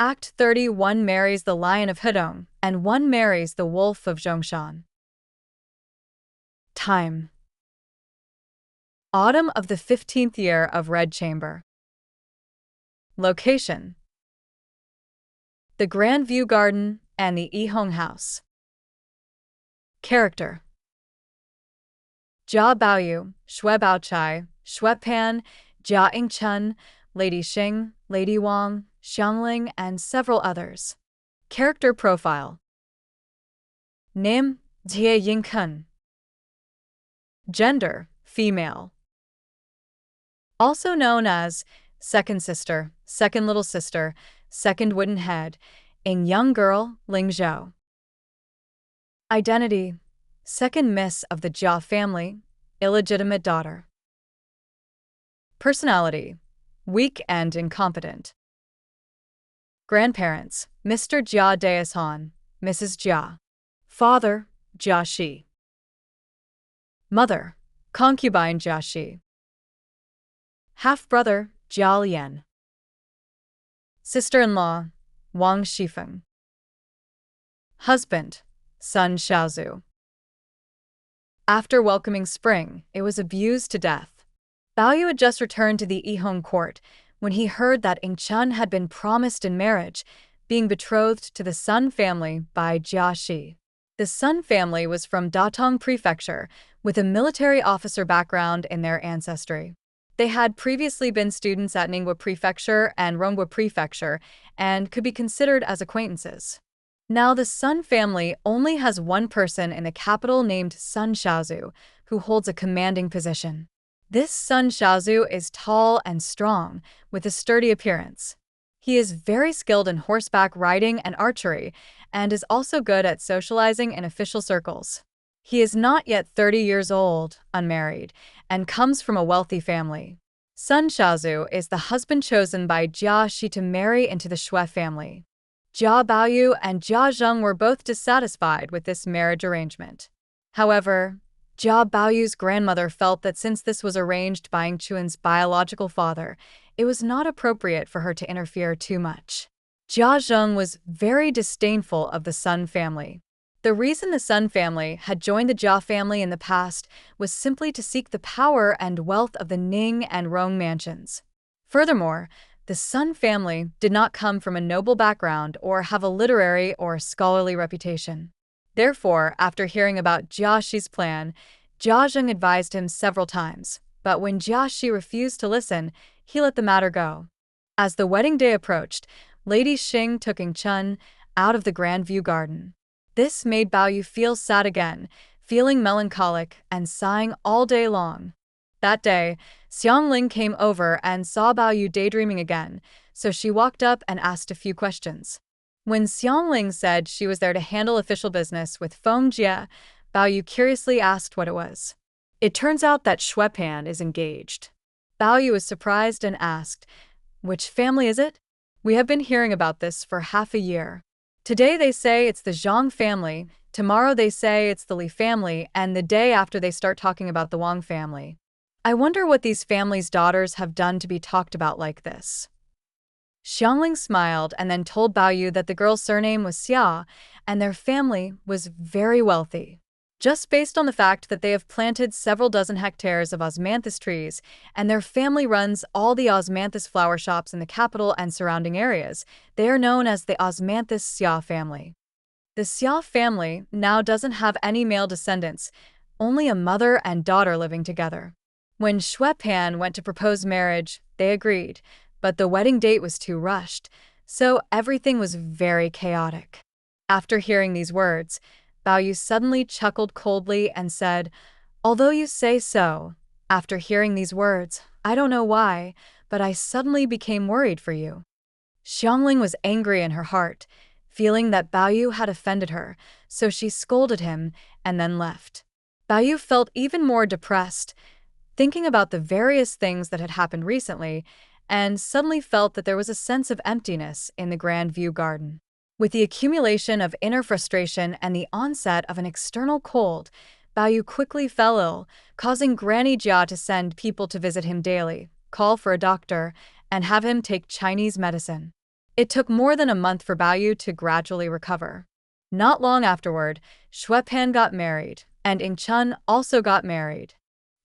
Act 30, one marries the Lion of Hedong, and one marries the Wolf of Zhongshan. Time: autumn of the 15th year of Red Chamber. Location: the Grand View Garden and the Yihong House. Character: Jia Baoyu, Shui Baochai, Shui Pan, Jia Yingchen, Lady Xing, Lady Wang, Xiangling, and several others. Character profile: Name: Jie Yingken. Gender: female. Also known as second sister, second little sister, second wooden head, in young girl, Ling Zhou. Identity: second miss of the Jia family, illegitimate daughter. Personality: weak and incompetent. Grandparents: Mr. Jia Daishan, Mrs. Jia. Father: Jia Shi. Mother: concubine Jia Shi. Half-brother: Jia Lian. Sister-in-law: Wang Shifeng. Husband: Sun Xiaozhu. After welcoming spring, it was abused to death. Baoyu had just returned to the Yihong court when he heard that Yingchen had been promised in marriage, being betrothed to the Sun family by Jia Shi. The Sun family was from Datong Prefecture, with a military officer background in their ancestry. They had previously been students at Ningbo Prefecture and Rongguo Prefecture and could be considered as acquaintances. Now the Sun family only has one person in the capital named Sun Xiaozhu, who holds a commanding position. This Sun Xiaozhu is tall and strong, with a sturdy appearance. He is very skilled in horseback riding and archery, and is also good at socializing in official circles. He is not yet 30 years old, unmarried, and comes from a wealthy family. Sun Xiaozhu is the husband chosen by Jia Shi to marry into the Shui family. Jia Baoyu and Jia Zheng were both dissatisfied with this marriage arrangement. However, Jia Baoyu's grandmother felt that since this was arranged by Yingchuan's biological father, it was not appropriate for her to interfere too much. Jia Zheng was very disdainful of the Sun family. The reason the Sun family had joined the Jia family in the past was simply to seek the power and wealth of the Ning and Rong mansions. Furthermore, the Sun family did not come from a noble background or have a literary or scholarly reputation. Therefore, after hearing about Jia Shi's plan, Jia Zheng advised him several times, but when Jia Shi refused to listen, he let the matter go. As the wedding day approached, Lady Xing took Yingchen out of the Grand View Garden. This made Baoyu feel sad again, feeling melancholic and sighing all day long. That day, Xiangling came over and saw Baoyu daydreaming again, so she walked up and asked a few questions. When Xiangling said she was there to handle official business with Feng Jie, Baoyu curiously asked what it was. It turns out that Shui Pan is engaged. Baoyu was surprised and asked, "Which family is it? We have been hearing about this for half a year. Today they say it's the Zhang family, tomorrow they say it's the Li family, and the day after they start talking about the Wang family. I wonder what these families' daughters have done to be talked about like this." Xiangling smiled and then told Baoyu that the girl's surname was Xia, and their family was very wealthy. Just based on the fact that they have planted several dozen hectares of osmanthus trees, and their family runs all the osmanthus flower shops in the capital and surrounding areas, they are known as the Osmanthus Xia family. The Xia family now doesn't have any male descendants, only a mother and daughter living together. When Shui Pan went to propose marriage, they agreed, but the wedding date was too rushed, so everything was very chaotic. After hearing these words, Baoyu suddenly chuckled coldly and said, "Although you say so, after hearing these words, I don't know why, but I suddenly became worried for you." Xiangling was angry in her heart, feeling that Baoyu had offended her, so she scolded him and then left. Baoyu felt even more depressed, thinking about the various things that had happened recently, and suddenly felt that there was a sense of emptiness in the Grand View Garden. With the accumulation of inner frustration and the onset of an external cold, Baoyu quickly fell ill, causing Granny Jia to send people to visit him daily, call for a doctor, and have him take Chinese medicine. It took more than a month for Baoyu to gradually recover. Not long afterward, Xuepan got married, and Ingchun also got married.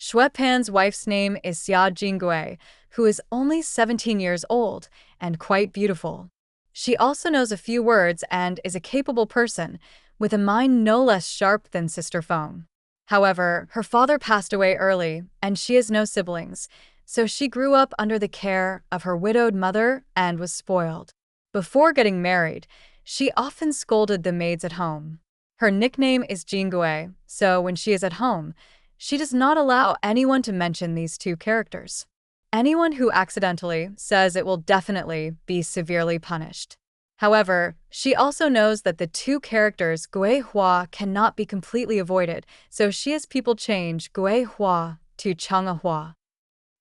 Xuepan's wife's name is Xia Jingui, who is only 17 years old and quite beautiful. She also knows a few words and is a capable person, with a mind no less sharp than Sister Feng. However, her father passed away early, and she has no siblings, so she grew up under the care of her widowed mother and was spoiled. Before getting married, she often scolded the maids at home. Her nickname is Jingui, so when she is at home, she does not allow anyone to mention these two characters. Anyone who accidentally says it will definitely be severely punished. However, she also knows that the two characters Gui Hua cannot be completely avoided, so she has people change Gui Hua to Chang'e Hua.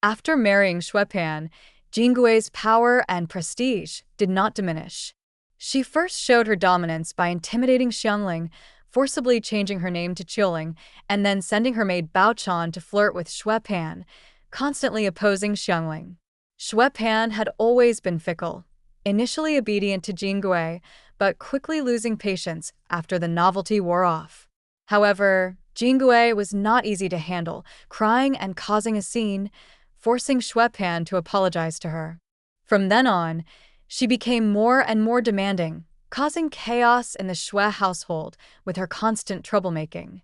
After marrying Xuepan, Jingui's power and prestige did not diminish. She first showed her dominance by intimidating Xiangling, forcibly changing her name to Qiuling, and then sending her maid Baochan to flirt with Xuepan, constantly opposing Xiangling. Xuepan had always been fickle, initially obedient to Jingui, but quickly losing patience after the novelty wore off. However, Jingui was not easy to handle, crying and causing a scene, forcing Xuepan to apologize to her. From then on, she became more and more demanding, causing chaos in the Xue household with her constant troublemaking.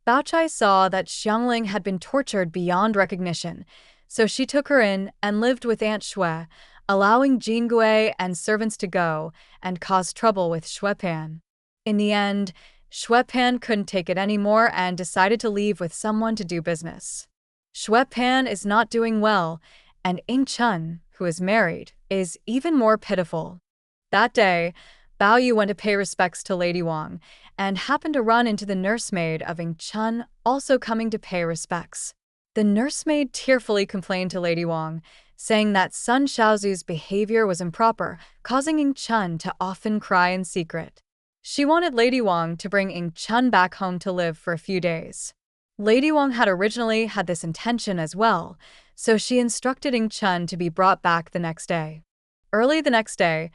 Baochai saw that Xiangling had been tortured beyond recognition, so she took her in and lived with Aunt Xue, allowing Jingui and servants to go and cause trouble with Xuepan. In the end, Xuepan couldn't take it anymore and decided to leave with someone to do business. Xuepan is not doing well, and Ingchun, who is married, is even more pitiful. That day, Baoyu went to pay respects to Lady Wang and happened to run into the nursemaid of Ingchun also coming to pay respects. The nursemaid tearfully complained to Lady Wang, saying that Sun Xiaozu's behavior was improper, causing Ingchun to often cry in secret. She wanted Lady Wang to bring Ingchun back home to live for a few days. Lady Wang had originally had this intention as well, so she instructed Ingchun to be brought back the next day. Early the next day,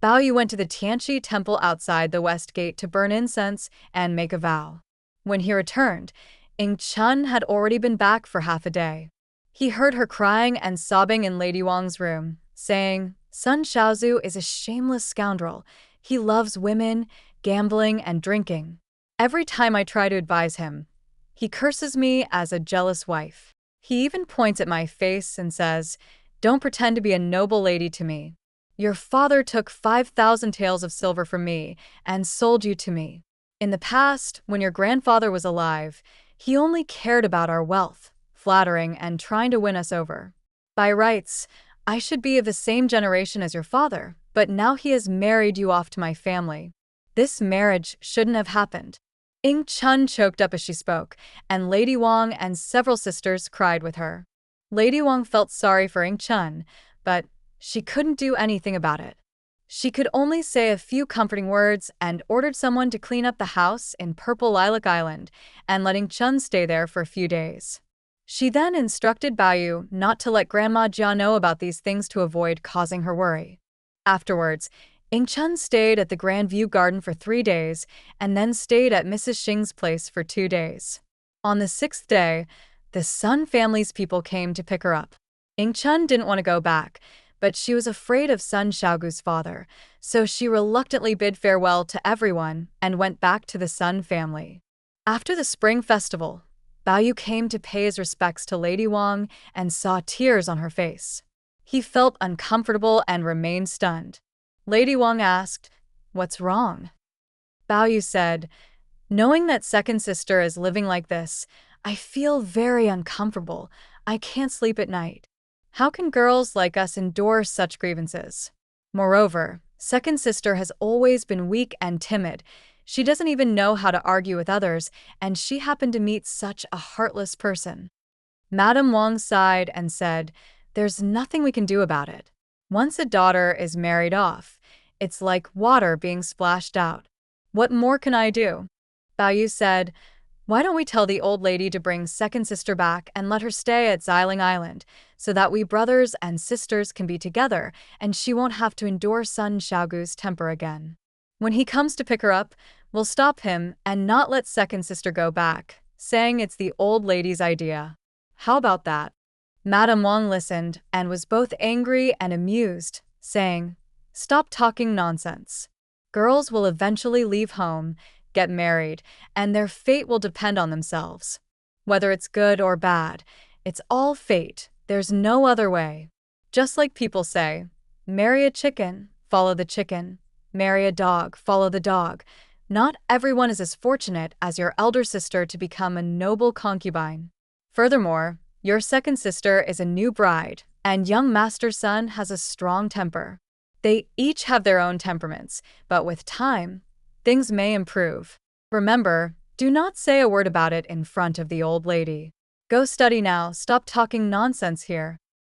Baoyu went to the Tianxi temple outside the west gate to burn incense and make a vow. When he returned, Ingchun had already been back for half a day. He heard her crying and sobbing in Lady Wang's room, saying, "Sun Xiaozu is a shameless scoundrel. He loves women, gambling, and drinking. Every time I try to advise him, he curses me as a jealous wife. He even points at my face and says, 'Don't pretend to be a noble lady to me. Your father took 5,000 taels of silver from me and sold you to me. In the past, when your grandfather was alive, he only cared about our wealth, flattering and trying to win us over. By rights, I should be of the same generation as your father, but now he has married you off to my family. This marriage shouldn't have happened." Ingchun choked up as she spoke, and Lady Wang and several sisters cried with her. Lady Wang felt sorry for Ingchun, but she couldn't do anything about it. She could only say a few comforting words and ordered someone to clean up the house in Purple Lilac Island and letting Chun stay there for a few days. She then instructed Baoyu not to let Grandma Jia know about these things to avoid causing her worry. Afterwards, Ingchun stayed at the Grand View Garden for 3 days and then stayed at Mrs. Xing's place for 2 days. On the 6th day, the Sun family's people came to pick her up. Ingchun didn't want to go back, but she was afraid of Sun Xiaogu's father, so she reluctantly bid farewell to everyone and went back to the Sun family. After the spring festival, Baoyu came to pay his respects to Lady Wang and saw tears on her face. He felt uncomfortable and remained stunned. Lady Wang asked, "What's wrong?" Baoyu said, "Knowing that second sister is living like this, I feel very uncomfortable. I can't sleep at night. How can girls like us endure such grievances? Moreover, second sister has always been weak and timid. She doesn't even know how to argue with others, and she happened to meet such a heartless person." Madame Wang sighed and said, "There's nothing we can do about it. Once a daughter is married off, it's like water being splashed out. What more can I do?" Baoyu said, Why don't we tell the old lady to bring second sister back and let her stay at Xiling Island, so that we brothers and sisters can be together and she won't have to endure son Xiaogu's temper again. When he comes to pick her up, we'll stop him and not let second sister go back, saying it's the old lady's idea. How about that? Madame Wang listened and was both angry and amused, saying, "Stop talking nonsense. Girls will eventually leave home, get married, and their fate will depend on themselves. Whether it's good or bad, it's all fate. There's no other way. Just like people say, marry a chicken, follow the chicken. Marry a dog, follow the dog. Not everyone is as fortunate as your elder sister to become a noble concubine. Furthermore, your second sister is a new bride, and young master's son has a strong temper. They each have their own temperaments, but with time, things may improve. Remember, do not say a word about it in front of the old lady. Go study now, stop talking nonsense here."